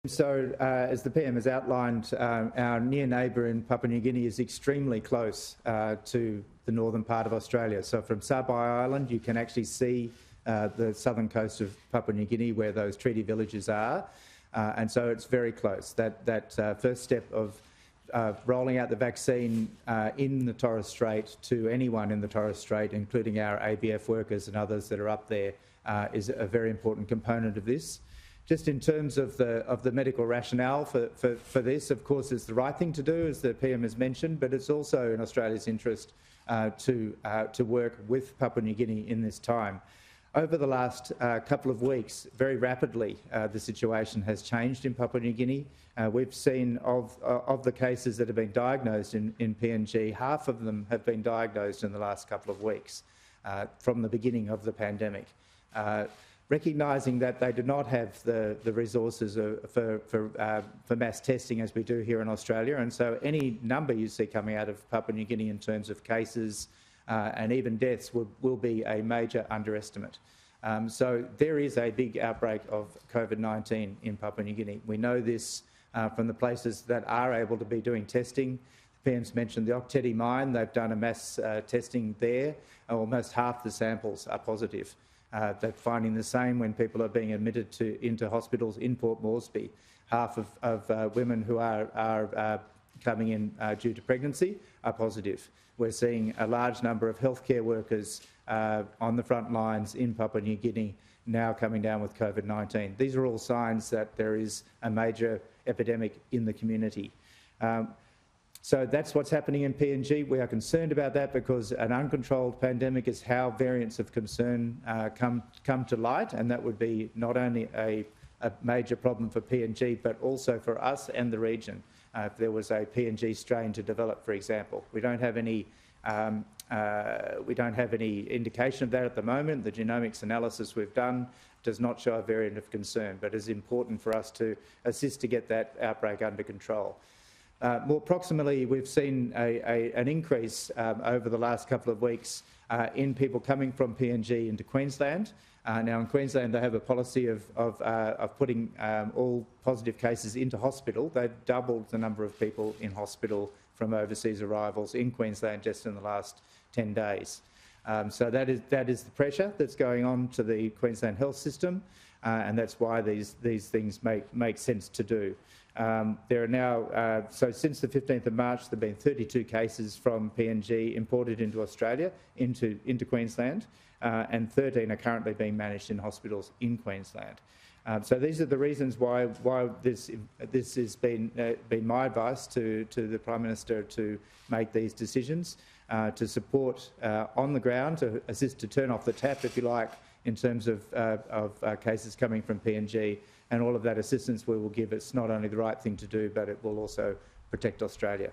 So, as the PM has outlined, our near neighbour in Papua New Guinea is extremely close to the northern part of Australia. So from Sabai Island, you can actually see the southern coast of Papua New Guinea where those treaty villages are. And so it's very close. That first step of rolling out the vaccine in the Torres Strait to anyone in the Torres Strait, including our ABF workers and others that are up there, is a very important component of this. Just in terms of the medical rationale for this, of course, it's the right thing to do, as the PM has mentioned, but it's also in Australia's interest to work with Papua New Guinea in this time. Over the last couple of weeks, very rapidly, the situation has changed in Papua New Guinea. We've seen of the cases that have been diagnosed in PNG, half of them have been diagnosed in the last couple of weeks from the beginning of the pandemic. Recognising that they do not have the resources for mass testing as we do here in Australia, and so any number you see coming out of Papua New Guinea in terms of cases and even deaths will be a major underestimate. So there is a big outbreak of COVID-19 in Papua New Guinea. We know this from the places that are able to be doing testing. The PM's mentioned the Oktedi mine. They've done a mass testing there. Almost half the samples are positive. They're finding the same when people are being admitted into hospitals in Port Moresby. Half of women who are coming in due to pregnancy are positive. We're seeing a large number of healthcare workers on the front lines in Papua New Guinea now coming down with COVID-19. These are all signs that there is a major epidemic in the community. So that's what's happening in PNG. We are concerned about that because an uncontrolled pandemic is how variants of concern come to light, and that would be not only a major problem for PNG but also for us and the region. If there was a PNG strain to develop, for example, we don't have any indication of that at the moment. The genomics analysis we've done does not show a variant of concern, but it's important for us to assist to get that outbreak under control. More proximally, we've seen an increase over the last couple of weeks in people coming from PNG into Queensland. Now in Queensland they have a policy of putting all positive cases into hospital. They've doubled the number of people in hospital from overseas arrivals in Queensland just in the last 10 days. So that is the pressure that's going on to the Queensland health system, and that's why these things make sense to do. There are now, so since the 15th of March, there have been 32 cases from PNG imported into Australia, into Queensland, and 13 are currently being managed in hospitals in Queensland. So these are the reasons why this has been my advice to the Prime Minister to make these decisions, to support on the ground, to assist to turn off the tap, if you like, in terms of cases coming from PNG, and all of that assistance we will give. It's not only the right thing to do, but it will also protect Australia.